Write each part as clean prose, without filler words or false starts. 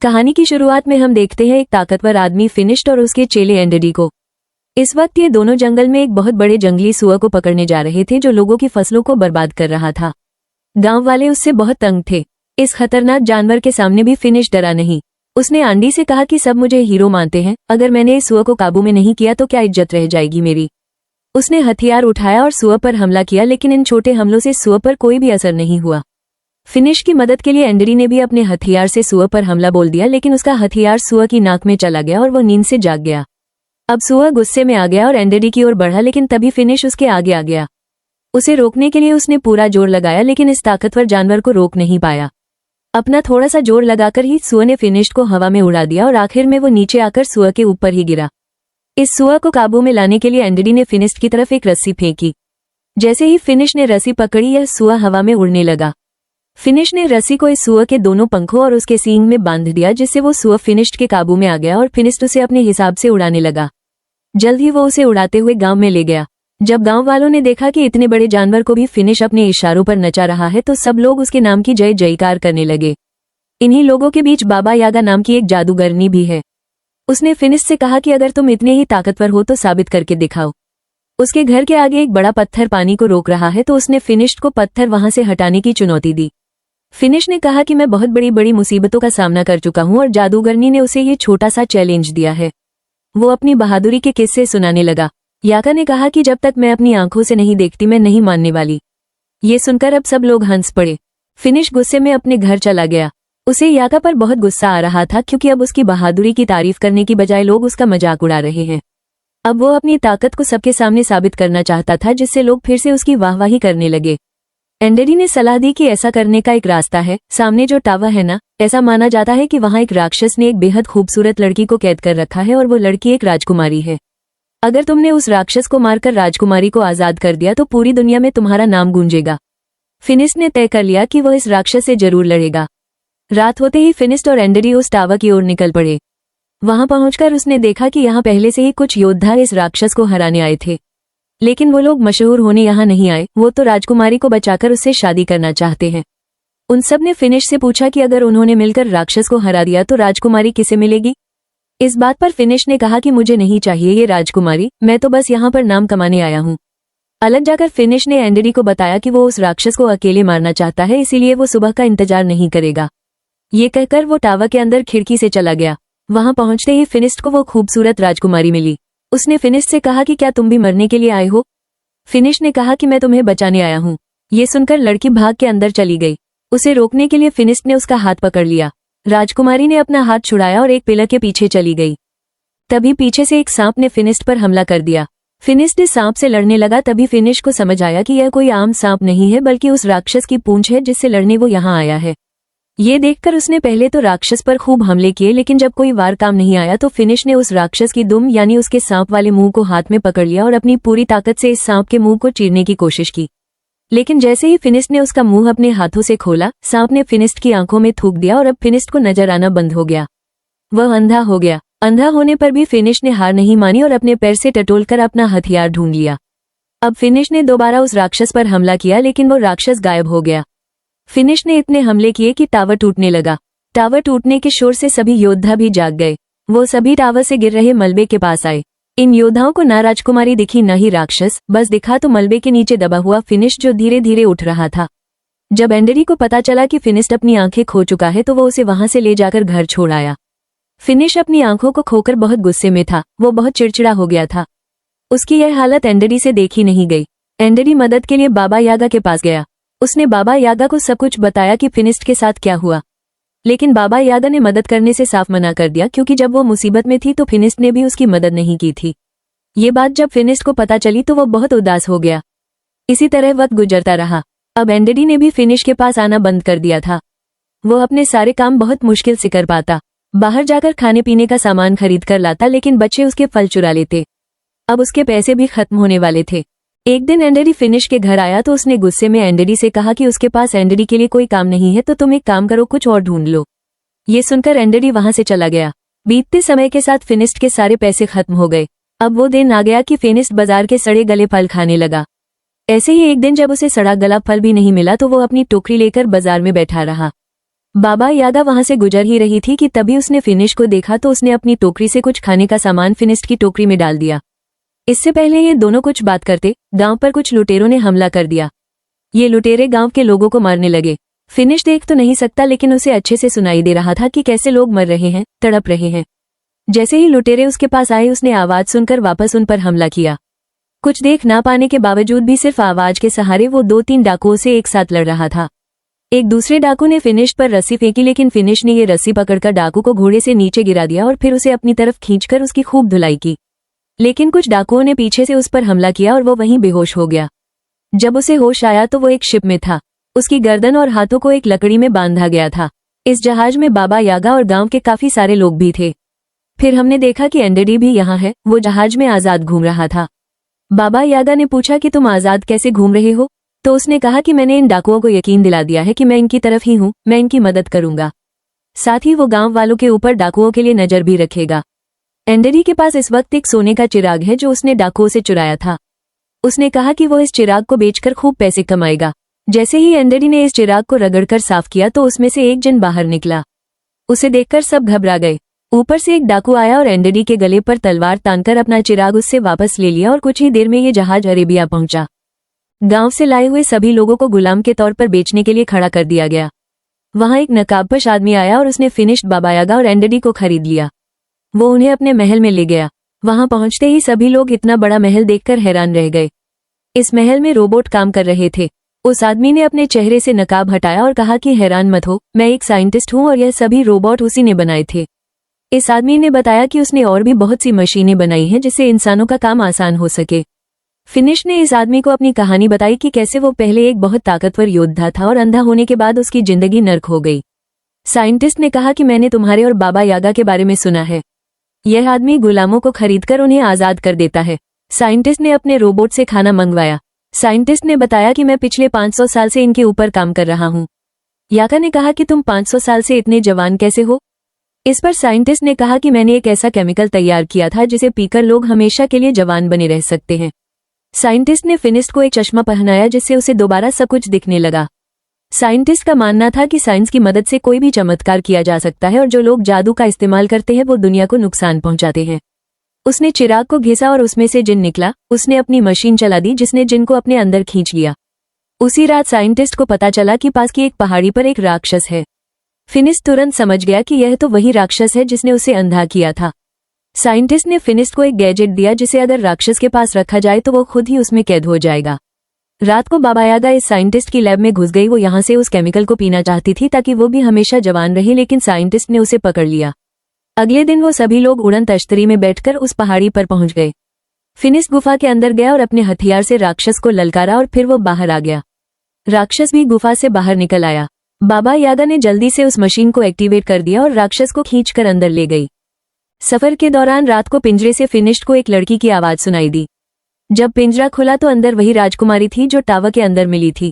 कहानी की शुरुआत में हम देखते हैं एक ताकतवर आदमी फिनिश्ड और उसके चेले एंडरी को। इस वक्त ये दोनों जंगल में एक बहुत बड़े जंगली सुअर को पकड़ने जा रहे थे जो लोगों की फसलों को बर्बाद कर रहा था। गांव वाले उससे बहुत तंग थे। इस खतरनाक जानवर के सामने भी फिनिश डरा नहीं। उसने आंडी से कहा कि सब मुझे हीरो मानते हैं, अगर मैंने इस सुअर को काबू में नहीं किया तो क्या इज्जत रह जाएगी मेरी। उसने हथियार उठाया और सुअर पर हमला किया, लेकिन इन छोटे हमलों से सुअर पर कोई भी असर नहीं हुआ। फिनिश की मदद के लिए एंडरी ने भी अपने हथियार से सुअर पर हमला बोल दिया, लेकिन उसका हथियार सुअर की नाक में चला गया और वो नींद से जाग गया। अब सुअर गुस्से में आ गया और एंडरी की ओर बढ़ा, लेकिन तभी फिनिश उसके आगे आ गया। उसे रोकने के लिए उसने पूरा जोर लगाया, लेकिन इस ताकतवर जानवर को रोक नहीं पाया। अपना थोड़ा सा जोर लगाकर ही सुअर ने फिनिश को हवा में उड़ा दिया और आखिर में वो नीचे आकर सुअर के ऊपर ही गिरा। इस सुअर को काबू में लाने के लिए एंडरी ने फिनिश की तरफ एक रस्सी फेंकी। जैसे ही फिनिश ने रस्सी पकड़ी, यह सुअर हवा में उड़ने लगा। फिनिश ने रस्सी को इस सुअर के दोनों पंखों और उसके सींग में बांध दिया, जिससे वो सुअर फिनिश के काबू में आ गया और फिनिश उसे अपने हिसाब से उड़ाने लगा। जल्द ही वो उसे उड़ाते हुए गांव में ले गया। जब गांव वालों ने देखा कि इतने बड़े जानवर को भी फिनिश अपने इशारों पर नचा रहा है, तो सब लोग उसके नाम की जय जयकार करने लगे। इन्हीं लोगों के बीच बाबा यागा नाम की एक जादूगरनी भी है। उसने फिनिश से कहा कि अगर तुम इतने ही ताकतवर हो तो साबित करके दिखाओ। उसके घर के आगे एक बड़ा पत्थर पानी को रोक रहा है, तो उसने फिनिश को पत्थर वहां से हटाने की चुनौती दी। फिनिश ने कहा कि मैं बहुत बड़ी बड़ी मुसीबतों का सामना कर चुका हूं और जादूगरनी ने उसे ये छोटा सा चैलेंज दिया है। वो अपनी बहादुरी के किस्से सुनाने लगा। याका ने कहा कि जब तक मैं अपनी आंखों से नहीं देखती मैं नहीं मानने वाली। ये सुनकर अब सब लोग हंस पड़े। फिनिश गुस्से में अपने घर चला गया। उसे याका पर बहुत गुस्सा आ रहा था, क्योंकि अब उसकी बहादुरी की तारीफ करने की बजाय लोग उसका मजाक उड़ा रहे हैं। अब वो अपनी ताकत को सबके सामने साबित करना चाहता था, जिससे लोग फिर से उसकी वाहवाही करने लगे। एंडरी ने सलाह दी कि ऐसा करने का एक रास्ता है। सामने जो टावर है ना, ऐसा माना जाता है कि वहां एक राक्षस ने एक बेहद खूबसूरत लड़की को कैद कर रखा है और वो लड़की एक राजकुमारी है। अगर तुमने उस राक्षस को मारकर राजकुमारी को आजाद कर दिया तो पूरी दुनिया में तुम्हारा नाम गूंजेगा। फिनिश ने तय कर लिया कि वह इस राक्षस से जरूर लड़ेगा। रात होते ही फिनिश और एंडरी उस टावर की ओर निकल पड़े। वहां पहुंचकर उसने देखा कि यहाँ पहले से ही कुछ योद्धा इस राक्षस को हराने आए थे, लेकिन वो लोग मशहूर होने यहाँ नहीं आए। वो तो राजकुमारी को बचाकर उससे शादी करना चाहते हैं। उन सब ने फिनिश से पूछा कि अगर उन्होंने मिलकर राक्षस को हरा दिया तो राजकुमारी किसे मिलेगी। इस बात पर फिनिश ने कहा कि मुझे नहीं चाहिए ये राजकुमारी, मैं तो बस यहाँ पर नाम कमाने आया हूँ। अलग जाकर फिनिश ने एंडरी को बताया कि वो उस राक्षस को अकेले मारना चाहता है, इसीलिए वो सुबह का इंतजार नहीं करेगा। ये कहकर वो टावर के अंदर खिड़की से चला गया। वहां पहुंचते ही फिनिश को वो खूबसूरत राजकुमारी मिली। उसने फिनिश से कहा कि क्या तुम भी मरने के लिए आए हो। फिनिश ने कहा कि मैं तुम्हें बचाने आया हूँ। ये सुनकर लड़की भाग के अंदर चली गई। उसे रोकने के लिए फिनिश ने उसका हाथ पकड़ लिया। राजकुमारी ने अपना हाथ छुड़ाया और एक पिलर के पीछे चली गई। तभी पीछे से एक सांप ने फिनिश पर हमला कर दिया। फिनिश ने सांप से लड़ने लगा। तभी फिनिश को समझ आया कि यह कोई आम सांप नहीं है, बल्कि उस राक्षस की पूंछ है जिससे लड़ने वो यहाँ आया है। ये देखकर उसने पहले तो राक्षस पर खूब हमले किए, लेकिन जब कोई वार काम नहीं आया तो फिनिश ने उस राक्षस की दुम यानी उसके सांप वाले मुंह को हाथ में पकड़ लिया और अपनी पूरी ताकत से इस सांप के मुंह को चीरने की कोशिश की। लेकिन जैसे ही फिनिश ने उसका मुंह अपने हाथों से खोला, सांप ने फिनिश की आंखों में थूक दिया और अब फिनिश को नजर आना बंद हो गया। वह अंधा हो गया। अंधा होने पर भी फिनिश ने हार नहीं मानी और अपने पैर से टटोलकर अपना हथियार ढूंढ लिया। अब फिनिश ने दोबारा उस राक्षस पर हमला किया, लेकिन वो राक्षस गायब हो गया। फिनिश ने इतने हमले किए कि टावर टूटने लगा। टावर टूटने के शोर से सभी योद्धा भी जाग गए। वो सभी टावर से गिर रहे मलबे के पास आए। इन योद्धाओं को ना राजकुमारी दिखी न ही राक्षस, बस दिखा तो मलबे के नीचे दबा हुआ फिनिश जो धीरे धीरे उठ रहा था। जब एंडरी को पता चला कि फिनिश अपनी आंखें खो चुका है तो वो उसे वहां से ले जाकर घर छोड़ आया। फिनिश अपनी आंखों को खोकर बहुत गुस्से में था। वो बहुत चिड़चिड़ा हो गया था। उसकी यह हालत एंडरी से देखी नहीं गई। एंडरी मदद के लिए बाबा यागा के पास गया। उसने बाबा यागा को सब कुछ बताया कि फिनिश के साथ क्या हुआ, लेकिन बाबा यागा ने मदद करने से साफ मना कर दिया, क्योंकि जब वो मुसीबत में थी तो फिनिश ने भी उसकी मदद नहीं की थी। ये बात जब फिनिश को पता चली तो वो बहुत उदास हो गया। इसी तरह वक्त गुजरता रहा। अब एंडरी ने भी फिनिश के पास आना बंद कर दिया था। वो अपने सारे काम बहुत मुश्किल से कर पाता। बाहर जाकर खाने पीने का सामान खरीद कर लाता, लेकिन बच्चे उसके फल चुरा लेते। अब उसके पैसे भी खत्म होने वाले थे। एक दिन एंडरी फिनिश के घर आया तो उसने गुस्से में एंडरी से कहा कि उसके पास एंडरी के लिए कोई काम नहीं है, तो तुम एक काम करो, कुछ और ढूंढ लो। ये सुनकर एंडरी वहां से चला गया। बीतते समय के साथ फिनिश के सारे पैसे खत्म हो गए। अब वो दिन आ गया कि फिनिश बाजार के सड़े गले फल खाने लगा। ऐसे ही एक दिन जब उसे सड़ा गला फल भी नहीं मिला तो वो अपनी टोकरी लेकर बाजार में बैठा रहा। बाबा यागा वहां से गुजर ही रही थी कि तभी उसने फिनिश को देखा तो उसने अपनी टोकरी से कुछ खाने का सामान फिनिश की टोकरी में डाल दिया। इससे पहले ये दोनों कुछ बात करते, गांव पर कुछ लुटेरों ने हमला कर दिया। ये लुटेरे गांव के लोगों को मारने लगे। फिनिश देख तो नहीं सकता लेकिन उसे अच्छे से सुनाई दे रहा था कि कैसे लोग मर रहे हैं, तड़प रहे हैं। जैसे ही लुटेरे उसके पास आए उसने आवाज सुनकर वापस उन पर हमला किया। कुछ देख ना पाने के बावजूद भी सिर्फ आवाज के सहारे वो 2-3 डाकुओं से एक साथ लड़ रहा था। एक दूसरे डाकू ने फिनिश पर रस्सी फेंकी लेकिन फिनिश ने ये रस्सी पकड़कर डाकू को घोड़े से नीचे गिरा दिया और फिर उसे अपनी तरफ खींचकर उसकी खूब धुलाई की। लेकिन कुछ डाकुओं ने पीछे से उस पर हमला किया और वो वहीं बेहोश हो गया। जब उसे होश आया तो वो एक शिप में था। उसकी गर्दन और हाथों को एक लकड़ी में बांधा गया था। इस जहाज में बाबा यागा और गांव के काफी सारे लोग भी थे। फिर हमने देखा कि एंडेडी भी यहाँ है। वो जहाज में आजाद घूम रहा था। बाबा यागा ने पूछा कि तुम आजाद कैसे घूम रहे हो? तो उसने कहा कि मैंने इन डाकुओं को यकीन दिला दिया है कि मैं इनकी तरफ ही हूँ, मैं इनकी मदद करूंगा। साथ ही वो गांव वालों के ऊपर डाकुओं के लिए नजर भी रखेगा। एंडेडी के पास इस वक्त एक सोने का चिराग है जो उसने डाकुओं से चुराया था। उसने कहा कि वो इस चिराग को बेचकर खूब पैसे कमाएगा। जैसे ही एंडेडी ने इस चिराग को रगड़कर साफ किया तो उसमें से एक जन बाहर निकला। उसे देखकर सब घबरा गए। ऊपर से एक डाकू आया और एंडेडी के गले पर तलवार तानकर अपना चिराग उससे वापस ले लिया और कुछ ही देर में ये जहाज अरेबिया पहुंचा। गांव से लाए हुए सभी लोगों को गुलाम के तौर पर बेचने के लिए खड़ा कर दिया गया। वहां एक नकाबपोश आदमी आया और उसने फिनिश्ड बाबा यागा और एंडेडी को खरीद लिया। वो उन्हें अपने महल में ले गया। वहां पहुंचते ही सभी लोग इतना बड़ा महल देखकर हैरान रह गए। इस महल में रोबोट काम कर रहे थे। उस आदमी ने अपने चेहरे से नकाब हटाया और कहा कि हैरान मत हो, मैं एक साइंटिस्ट हूं और यह सभी रोबोट उसी ने बनाए थे। इस आदमी ने बताया कि उसने और भी बहुत सी मशीनें बनाई हैं जिससे इंसानों का काम आसान हो सके। फिनिश ने इस आदमी को अपनी कहानी बताई कि कैसे वो पहले एक बहुत ताकतवर योद्धा था और अंधा होने के बाद उसकी जिंदगी नर्क हो गई। साइंटिस्ट ने कहा कि मैंने तुम्हारे और बाबा यागा के बारे में सुना है। यह आदमी गुलामों को खरीदकर उन्हें आजाद कर देता है। साइंटिस्ट ने अपने रोबोट से खाना मंगवाया। साइंटिस्ट ने बताया कि मैं पिछले 500 साल से इनके ऊपर काम कर रहा हूं। यागा ने कहा कि तुम 500 साल से इतने जवान कैसे हो? इस पर साइंटिस्ट ने कहा कि मैंने एक ऐसा केमिकल तैयार किया था जिसे पीकर लोग हमेशा के लिए जवान बने रह सकते हैं। साइंटिस्ट ने फिनिस्ट को एक चश्मा पहनाया जिससे उसे दोबारा सब कुछ दिखने लगा। साइंटिस्ट का मानना था कि साइंस की मदद से कोई भी चमत्कार किया जा सकता है और जो लोग जादू का इस्तेमाल करते हैं वो दुनिया को नुकसान पहुंचाते हैं। उसने चिराग को घिसा और उसमें से जिन निकला। उसने अपनी मशीन चला दी जिसने जिन को अपने अंदर खींच लिया। उसी रात साइंटिस्ट को पता चला कि पास की एक पहाड़ी पर एक राक्षस है। फिनिस्ट तुरंत समझ गया कि यह तो वही राक्षस है जिसने उसे अंधा किया था। साइंटिस्ट ने फिनिस्ट को एक गैजेट दिया जिसे अगर राक्षस के पास रखा जाए तो वो खुद ही उसमें कैद हो जाएगा। रात को बाबा यागा इस साइंटिस्ट की लैब में घुस गई। वो यहाँ से उस केमिकल को पीना चाहती थी ताकि वो भी हमेशा जवान रहे, लेकिन साइंटिस्ट ने उसे पकड़ लिया। अगले दिन वो सभी लोग उड़न तश्तरी में बैठकर उस पहाड़ी पर पहुंच गए। फिनिस्ट गुफा के अंदर गया और अपने हथियार से राक्षस को ललकारा और फिर वो बाहर आ गया। राक्षस भी गुफा से बाहर निकल आया। बाबा यागा ने जल्दी से उस मशीन को एक्टिवेट कर दिया और राक्षस को खींचकर अंदर ले गई। सफर के दौरान रात को पिंजरे से फिनिश्ड को एक लड़की की आवाज सुनाई दी। जब पिंजरा खुला तो अंदर वही राजकुमारी थी जो टावर के अंदर मिली थी।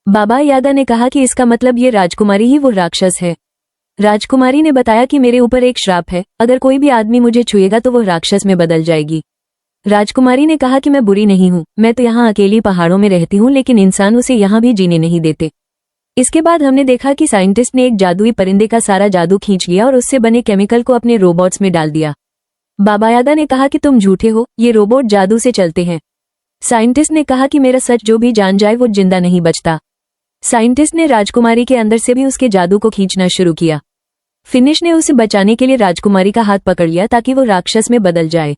बाबा यागा ने कहा कि इसका मतलब ये राजकुमारी ही वो राक्षस है। राजकुमारी ने बताया कि मेरे ऊपर एक श्राप है, अगर कोई भी आदमी मुझे छुएगा तो वो राक्षस में बदल जाएगी। राजकुमारी ने कहा कि मैं बुरी नहीं हूँ, मैं तो यहाँ अकेली पहाड़ों में रहती हूँ, लेकिन इंसान उसे यहाँ भी जीने नहीं देते। इसके बाद हमने देखा कि साइंटिस्ट ने एक जादुई परिंदे का सारा जादू खींच लिया और उससे बने केमिकल को अपने रोबोट्स में डाल दिया। बाबा यागा ने कहा कि तुम झूठे हो, ये रोबोट जादू से चलते हैं। साइंटिस्ट ने कहा कि मेरा सच जो भी जान जाए वो जिंदा नहीं बचता। साइंटिस्ट ने राजकुमारी के अंदर से भी उसके जादू को खींचना शुरू किया। फिनिश ने उसे बचाने के लिए राजकुमारी का हाथ पकड़ लिया ताकि वो राक्षस में बदल जाए।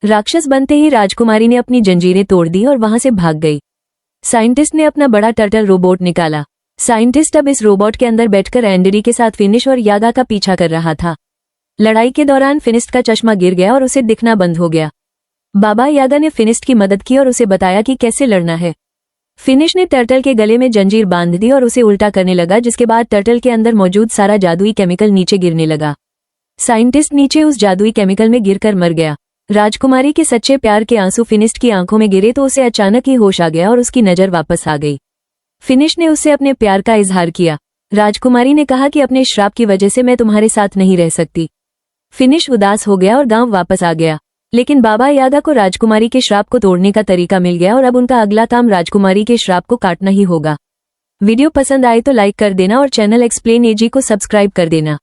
राक्षस बनते ही राजकुमारी ने अपनी जंजीरें तोड़ दी और वहां से भाग गई। साइंटिस्ट ने अपना बड़ा टर्टल रोबोट निकाला। साइंटिस्ट अब इस रोबोट के अंदर बैठकर एंडेडी के साथ फिनिश और यागा का पीछा कर रहा था। लड़ाई के दौरान फिनिस्ट का चश्मा गिर गया और उसे दिखना बंद हो गया। बाबा यागा ने फिनिस्ट की मदद की और उसे बताया कि कैसे लड़ना है। फिनिश ने टर्टल के गले में जंजीर बांध दी और उसे उल्टा करने लगा, जिसके बाद टर्टल के अंदर मौजूद सारा जादुई केमिकल नीचे गिरने लगा। साइंटिस्ट नीचे उस जादुई केमिकल में गिरकर मर गया। राजकुमारी के सच्चे प्यार के आंसू फिनिस्ट की आंखों में गिरे तो उसे अचानक ही होश आ गया और उसकी नजर वापस आ गई। फिनिश ने उससे अपने प्यार का इजहार किया। राजकुमारी ने कहा कि अपने श्राप की वजह से मैं तुम्हारे साथ नहीं रह सकती। फिनिश उदास हो गया और गांव वापस आ गया, लेकिन बाबा यागा को राजकुमारी के श्राप को तोड़ने का तरीका मिल गया और अब उनका अगला काम राजकुमारी के श्राप को काटना ही होगा। वीडियो पसंद आए तो लाइक कर देना और चैनल एक्सप्लेन एजी को सब्सक्राइब कर देना।